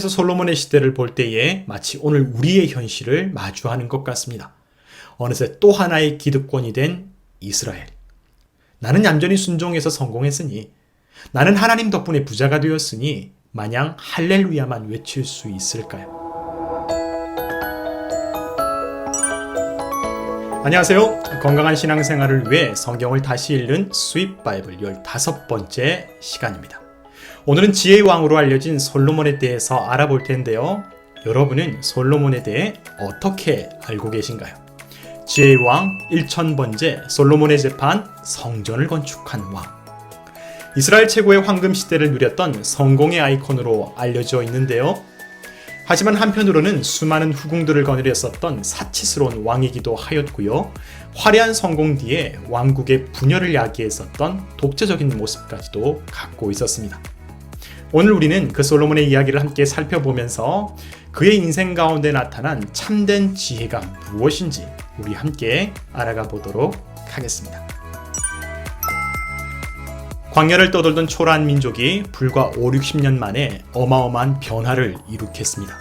성경에서 솔로몬의 시대를 볼 때에 마치 오늘 우리의 현실을 마주하는 것 같습니다. 어느새 또 하나의 기득권이 된 이스라엘. 나는 얌전히 순종해서 성공했으니, 나는 하나님 덕분에 부자가 되었으니 마냥 할렐루야만 외칠 수 있을까요? 안녕하세요. 건강한 신앙생활을 위해 성경을 다시 읽는 스윗 바이블 15번째 시간입니다. 오늘은 지혜의 왕으로 알려진 솔로몬에 대해서 알아볼 텐데요. 여러분은 솔로몬에 대해 어떻게 알고 계신가요? 지혜의 왕 1000번째 솔로몬의 재판 성전을 건축한 왕. 이스라엘 최고의 황금 시대를 누렸던 성공의 아이콘으로 알려져 있는데요. 하지만 한편으로는 수많은 후궁들을 거느렸었던 사치스러운 왕이기도 하였고요. 화려한 성공 뒤에 왕국의 분열을 야기했었던 독재적인 모습까지도 갖고 있었습니다. 오늘 우리는 그 솔로몬의 이야기를 함께 살펴보면서 그의 인생 가운데 나타난 참된 지혜가 무엇인지 우리 함께 알아가 보도록 하겠습니다. 광야를 떠돌던 초라한 민족이 불과 5-60년 만에 어마어마한 변화를 이룩했습니다.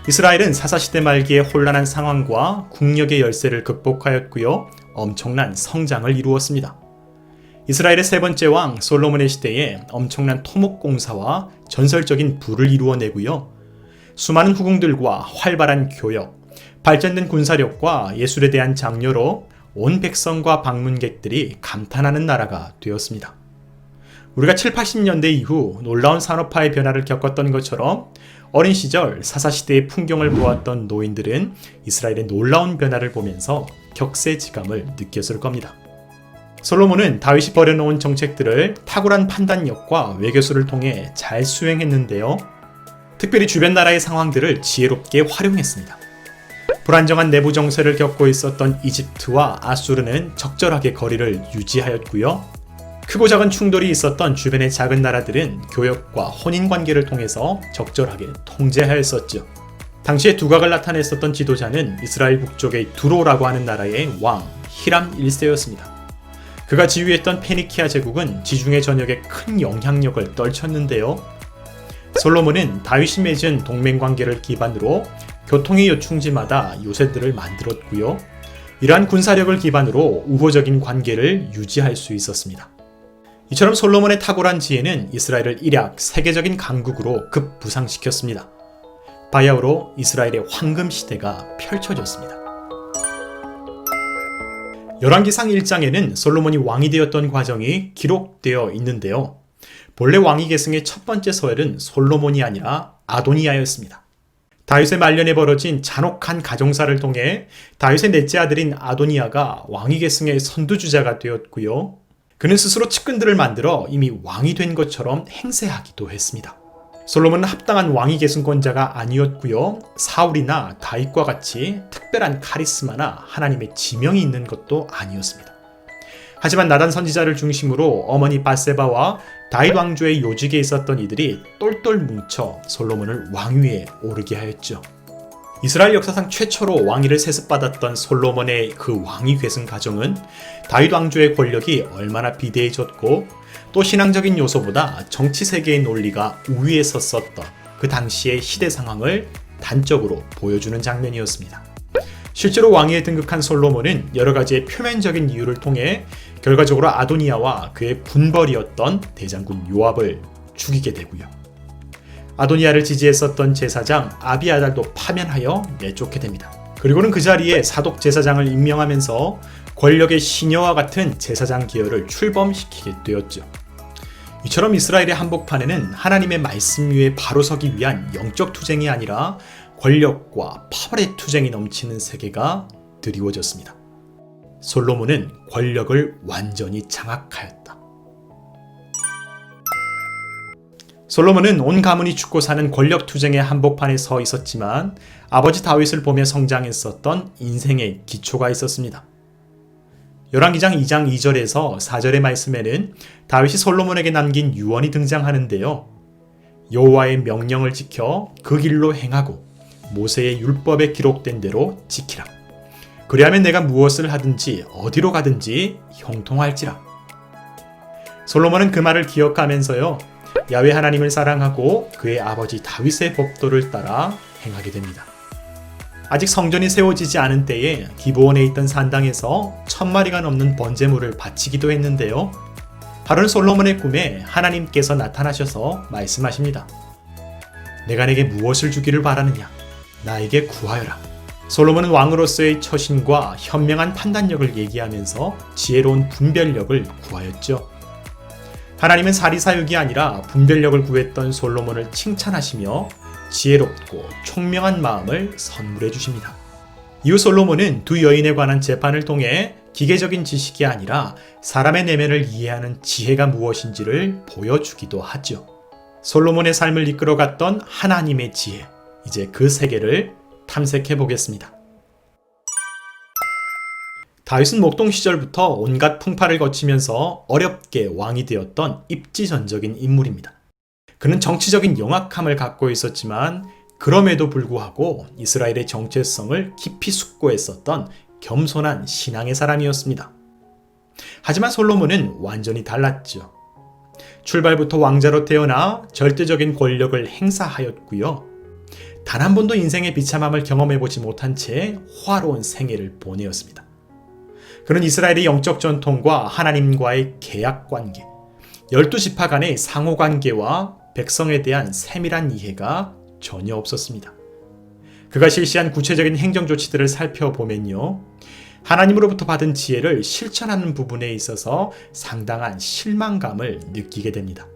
이스라엘은 사사시대 말기의 혼란한 상황과 국력의 열세를 극복하였고요. 엄청난 성장을 이루었습니다. 이스라엘의 세 번째 왕 솔로몬의 시대에 엄청난 토목공사와 전설적인 부를 이루어내고요. 수많은 후궁들과 활발한 교역, 발전된 군사력과 예술에 대한 장려로 온 백성과 방문객들이 감탄하는 나라가 되었습니다. 우리가 7-80년대 이후 놀라운 산업화의 변화를 겪었던 것처럼 어린 시절 사사시대의 풍경을 보았던 노인들은 이스라엘의 놀라운 변화를 보면서 격세지감을 느꼈을 겁니다. 솔로몬은 다윗이 벌여놓은 정책들을 탁월한 판단력과 외교술을 통해 잘 수행했는데요. 특별히 주변 나라의 상황들을 지혜롭게 활용했습니다. 불안정한 내부 정세를 겪고 있었던 이집트와 아수르는 적절하게 거리를 유지하였고요. 크고 작은 충돌이 있었던 주변의 작은 나라들은 교역과 혼인관계를 통해서 적절하게 통제하였었죠. 당시에 두각을 나타냈었던 지도자는 이스라엘 북쪽의 두로라고 하는 나라의 왕 히람 1세였습니다. 그가 지휘했던 페니키아 제국은 지중해 전역에 큰 영향력을 떨쳤는데요. 솔로몬은 다윗이 맺은 동맹관계를 기반으로 교통의 요충지마다 요새들을 만들었고요. 이러한 군사력을 기반으로 우호적인 관계를 유지할 수 있었습니다. 이처럼 솔로몬의 탁월한 지혜는 이스라엘을 일약 세계적인 강국으로 급부상시켰습니다. 바야흐로 이스라엘의 황금 시대가 펼쳐졌습니다. 열왕기상 1장에는 솔로몬이 왕이 되었던 과정이 기록되어 있는데요. 본래 왕위 계승의 첫 번째 서열은 솔로몬이 아니라 아도니아였습니다. 다윗의 말년에 벌어진 잔혹한 가정사를 통해 다윗의 넷째 아들인 아도니아가 왕위 계승의 선두주자가 되었고요. 그는 스스로 측근들을 만들어 이미 왕이 된 것처럼 행세하기도 했습니다. 솔로몬은 합당한 왕위 계승권자가 아니었고요. 사울이나 다윗과 같이 특별한 카리스마나 하나님의 지명이 있는 것도 아니었습니다. 하지만 나단 선지자를 중심으로 어머니 밧세바와 다윗 왕조의 요직에 있었던 이들이 똘똘 뭉쳐 솔로몬을 왕위에 오르게 하였죠. 이스라엘 역사상 최초로 왕위를 세습받았던 솔로몬의 그 왕위 계승 과정은 다윗 왕조의 권력이 얼마나 비대해졌고 또 신앙적인 요소보다 정치 세계의 논리가 우위에 섰었던 그 당시의 시대 상황을 단적으로 보여주는 장면이었습니다. 실제로 왕위에 등극한 솔로몬은 여러 가지의 표면적인 이유를 통해 결과적으로 아도니아와 그의 군벌이었던 대장군 요압을 죽이게 되고요. 아도니아를 지지했었던 제사장 아비아달도 파면하여 내쫓게 됩니다. 그리고는 그 자리에 사독 제사장을 임명하면서 권력의 시녀와 같은 제사장 계열을 출범시키게 되었죠. 이처럼 이스라엘의 한복판에는 하나님의 말씀 위에 바로 서기 위한 영적 투쟁이 아니라 권력과 파벌의 투쟁이 넘치는 세계가 드리워졌습니다. 솔로몬은 권력을 완전히 장악하였다. 솔로몬은 온 가문이 죽고 사는 권력 투쟁의 한복판에 서 있었지만 아버지 다윗을 보며 성장했었던 인생의 기초가 있었습니다. 열왕기상 2장 2절에서 4절의 말씀에는 다윗이 솔로몬에게 남긴 유언이 등장하는데요. 여호와의 명령을 지켜 그 길로 행하고 모세의 율법에 기록된 대로 지키라. 그리하면 내가 무엇을 하든지 어디로 가든지 형통할지라. 솔로몬은 그 말을 기억하면서요. 야훼 하나님을 사랑하고 그의 아버지 다윗의 법도를 따라 행하게 됩니다. 아직 성전이 세워지지 않은 때에 기브온에 있던 산당에서 1000마리가 넘는 번제물을 바치기도 했는데요. 바로 솔로몬의 꿈에 하나님께서 나타나셔서 말씀하십니다. 내가 내게 무엇을 주기를 바라느냐? 나에게 구하여라. 솔로몬은 왕으로서의 처신과 현명한 판단력을 얘기하면서 지혜로운 분별력을 구하였죠. 하나님은 사리사욕이 아니라 분별력을 구했던 솔로몬을 칭찬하시며 지혜롭고 총명한 마음을 선물해 주십니다. 이후 솔로몬은 두 여인에 관한 재판을 통해 기계적인 지식이 아니라 사람의 내면을 이해하는 지혜가 무엇인지를 보여주기도 하죠. 솔로몬의 삶을 이끌어갔던 하나님의 지혜, 이제 그 세계를 탐색해 보겠습니다. 다윗은 목동 시절부터 온갖 풍파를 거치면서 어렵게 왕이 되었던 입지전적인 인물입니다. 그는 정치적인 영악함을 갖고 있었지만 그럼에도 불구하고 이스라엘의 정체성을 깊이 숙고했었던 겸손한 신앙의 사람이었습니다. 하지만 솔로몬은 완전히 달랐죠. 출발부터 왕자로 태어나 절대적인 권력을 행사하였고요. 단 한 번도 인생의 비참함을 경험해보지 못한 채 호화로운 생애를 보내었습니다. 그는 이스라엘의 영적 전통과 하나님과의 계약 관계, 12지파 간의 상호 관계와 백성에 대한 세밀한 이해가 전혀 없었습니다. 그가 실시한 구체적인 행정 조치들을 살펴보면요. 하나님으로부터 받은 지혜를 실천하는 부분에 있어서 상당한 실망감을 느끼게 됩니다.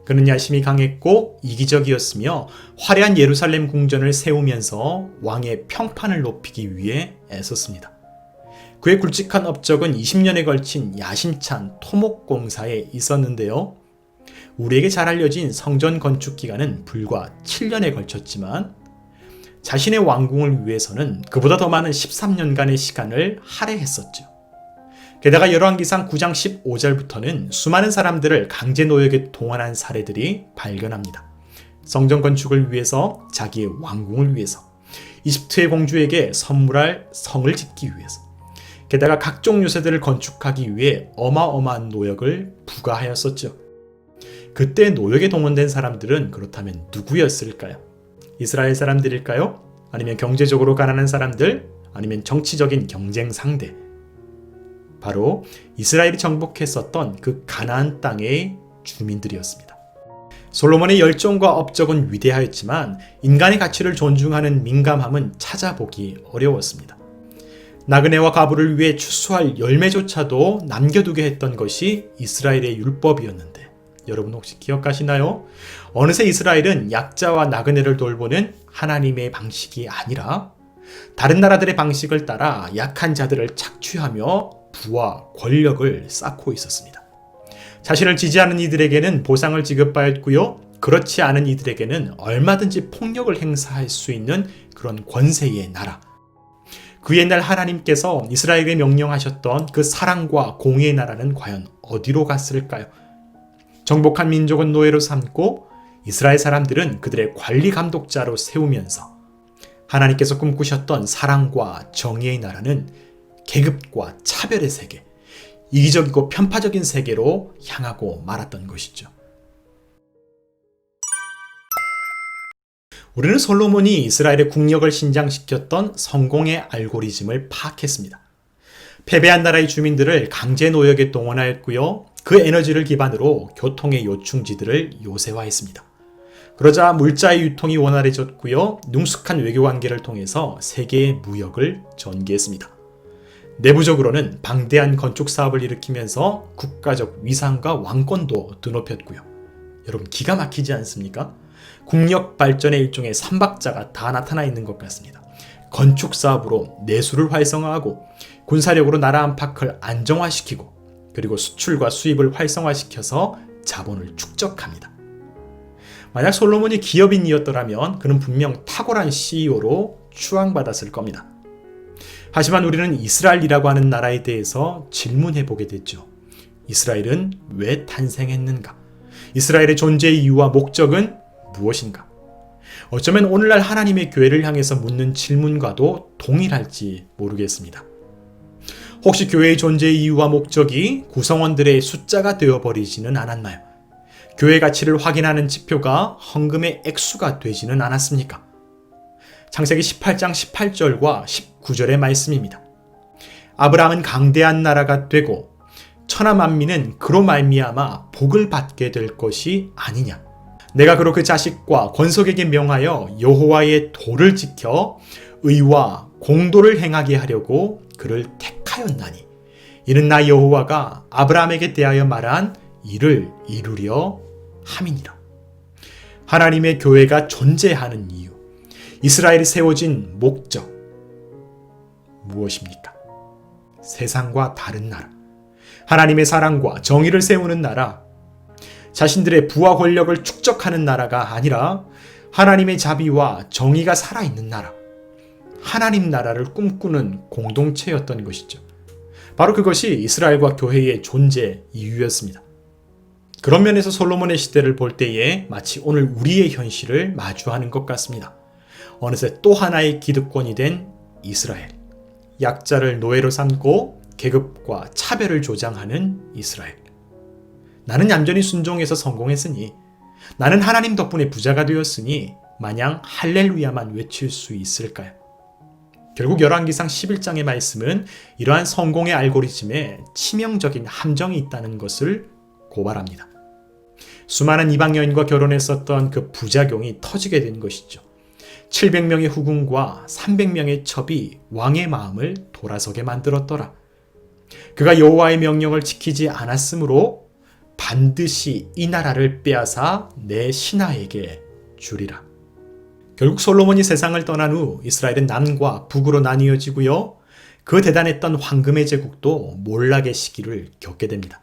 그는 야심이 강했고 이기적이었으며 화려한 예루살렘 궁전을 세우면서 왕의 평판을 높이기 위해 애썼습니다. 그의 굵직한 업적은 20년에 걸친 야심찬 토목공사에 있었는데요. 우리에게 잘 알려진 성전 건축 기간은 불과 7년에 걸쳤지만 자신의 왕궁을 위해서는 그보다 더 많은 13년간의 시간을 할애했었죠. 게다가 열왕기상 9장 15절부터는 수많은 사람들을 강제 노역에 동원한 사례들이 발견합니다. 성전 건축을 위해서, 자기의 왕궁을 위해서, 이집트의 공주에게 선물할 성을 짓기 위해서, 게다가 각종 요새들을 건축하기 위해 어마어마한 노역을 부과하였었죠. 그때 노역에 동원된 사람들은 그렇다면 누구였을까요? 이스라엘 사람들일까요? 아니면 경제적으로 가난한 사람들? 아니면 정치적인 경쟁 상대? 바로 이스라엘이 정복했었던 그 가나안 땅의 주민들이었습니다. 솔로몬의 열정과 업적은 위대하였지만 인간의 가치를 존중하는 민감함은 찾아보기 어려웠습니다. 나그네와 과부를 위해 추수할 열매조차도 남겨두게 했던 것이 이스라엘의 율법이었는데 여러분 혹시 기억하시나요? 어느새 이스라엘은 약자와 나그네를 돌보는 하나님의 방식이 아니라 다른 나라들의 방식을 따라 약한 자들을 착취하며 부와 권력을 쌓고 있었습니다. 자신을 지지하는 이들에게는 보상을 지급하였고요. 그렇지 않은 이들에게는 얼마든지 폭력을 행사할 수 있는 그런 권세의 나라. 그 옛날 하나님께서 이스라엘에게 명령하셨던 그 사랑과 공의의 나라는 과연 어디로 갔을까요? 정복한 민족은 노예로 삼고 이스라엘 사람들은 그들의 관리 감독자로 세우면서 하나님께서 꿈꾸셨던 사랑과 정의의 나라는 계급과 차별의 세계, 이기적이고 편파적인 세계로 향하고 말았던 것이죠. 우리는 솔로몬이 이스라엘의 국력을 신장시켰던 성공의 알고리즘을 파악했습니다. 패배한 나라의 주민들을 강제 노역에 동원하였고요. 그 에너지를 기반으로 교통의 요충지들을 요새화했습니다. 그러자 물자의 유통이 원활해졌고요. 능숙한 외교관계를 통해서 세계의 무역을 전개했습니다. 내부적으로는 방대한 건축 사업을 일으키면서 국가적 위상과 왕권도 드높였고요. 여러분 기가 막히지 않습니까? 국력 발전의 일종의 삼박자가 다 나타나 있는 것 같습니다. 건축 사업으로 내수를 활성화하고 군사력으로 나라 안팎을 안정화시키고 그리고 수출과 수입을 활성화시켜서 자본을 축적합니다. 만약 솔로몬이 기업인이었더라면 그는 분명 탁월한 CEO로 추앙받았을 겁니다. 하지만 우리는 이스라엘이라고 하는 나라에 대해서 질문해 보게 됐죠. 이스라엘은 왜 탄생했는가? 이스라엘의 존재의 이유와 목적은 무엇인가? 어쩌면 오늘날 하나님의 교회를 향해서 묻는 질문과도 동일할지 모르겠습니다. 혹시 교회의 존재의 이유와 목적이 구성원들의 숫자가 되어버리지는 않았나요? 교회 가치를 확인하는 지표가 헌금의 액수가 되지는 않았습니까? 창세기 18장 18절과 19절의 말씀입니다. 아브라함은 강대한 나라가 되고 천하 만민은 그로 말미암아 복을 받게 될 것이 아니냐. 내가 그로 그 자식과 권속에게 명하여 여호와의 도를 지켜 의와 공도를 행하게 하려고 그를 택하였나니 이는 나 여호와가 아브라함에게 대하여 말한 이를 이루려 함이니라. 하나님의 교회가 존재하는 이유, 이스라엘이 세워진 목적 무엇입니까? 세상과 다른 나라, 하나님의 사랑과 정의를 세우는 나라, 자신들의 부와 권력을 축적하는 나라가 아니라 하나님의 자비와 정의가 살아있는 나라, 하나님 나라를 꿈꾸는 공동체였던 것이죠. 바로 그것이 이스라엘과 교회의 존재 이유였습니다. 그런 면에서 솔로몬의 시대를 볼 때에 마치 오늘 우리의 현실을 마주하는 것 같습니다. 어느새 또 하나의 기득권이 된 이스라엘, 약자를 노예로 삼고 계급과 차별을 조장하는 이스라엘. 나는 얌전히 순종해서 성공했으니, 나는 하나님 덕분에 부자가 되었으니 마냥 할렐루야만 외칠 수 있을까요? 결국 열왕기상 11장의 말씀은 이러한 성공의 알고리즘에 치명적인 함정이 있다는 것을 고발합니다. 수많은 이방 여인과 결혼했었던 그 부작용이 터지게 된 것이죠. 700명의 후궁과 300명의 첩이 왕의 마음을 돌아서게 만들었더라. 그가 여호와의 명령을 지키지 않았으므로 반드시 이 나라를 빼앗아 내 신하에게 주리라. 결국 솔로몬이 세상을 떠난 후 이스라엘은 남과 북으로 나뉘어지고요. 그 대단했던 황금의 제국도 몰락의 시기를 겪게 됩니다.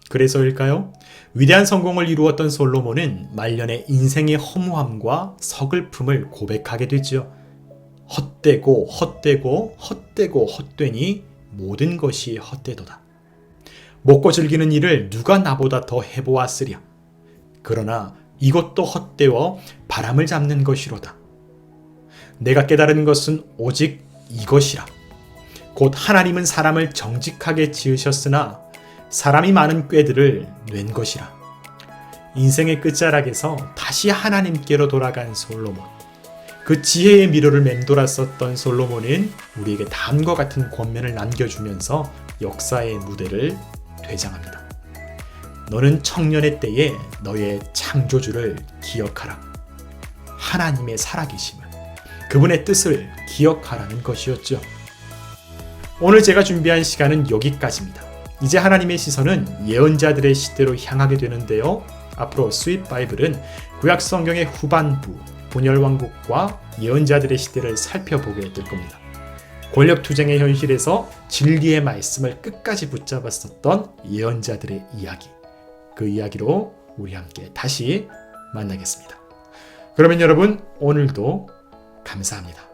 그래서일까요? 위대한 성공을 이루었던 솔로몬은 말년에 인생의 허무함과 서글픔을 고백하게 되죠. 헛되고 헛되고 헛되고 헛되니 모든 것이 헛되도다. 먹고 즐기는 일을 누가 나보다 더 해보았으랴. 그러나 이것도 헛되어 바람을 잡는 것이로다. 내가 깨달은 것은 오직 이것이라. 곧 하나님은 사람을 정직하게 지으셨으나 사람이 많은 꾀들을 낸 것이라. 인생의 끝자락에서 다시 하나님께로 돌아간 솔로몬. 그 지혜의 미로를 맴돌았었던 솔로몬은 우리에게 다음과 같은 권면을 남겨주면서 역사의 무대를 되장합니다. 너는 청년의 때에 너의 창조주를 기억하라. 하나님의 살아계심을, 그분의 뜻을 기억하라는 것이었죠. 오늘 제가 준비한 시간은 여기까지입니다. 이제 하나님의 시선은 예언자들의 시대로 향하게 되는데요. 앞으로 스윗 바이블은 구약 성경의 후반부, 분열왕국과 예언자들의 시대를 살펴보게 될 겁니다. 권력투쟁의 현실에서 진리의 말씀을 끝까지 붙잡았었던 예언자들의 이야기, 그 이야기로 우리 함께 다시 만나겠습니다. 그러면 여러분, 오늘도 감사합니다.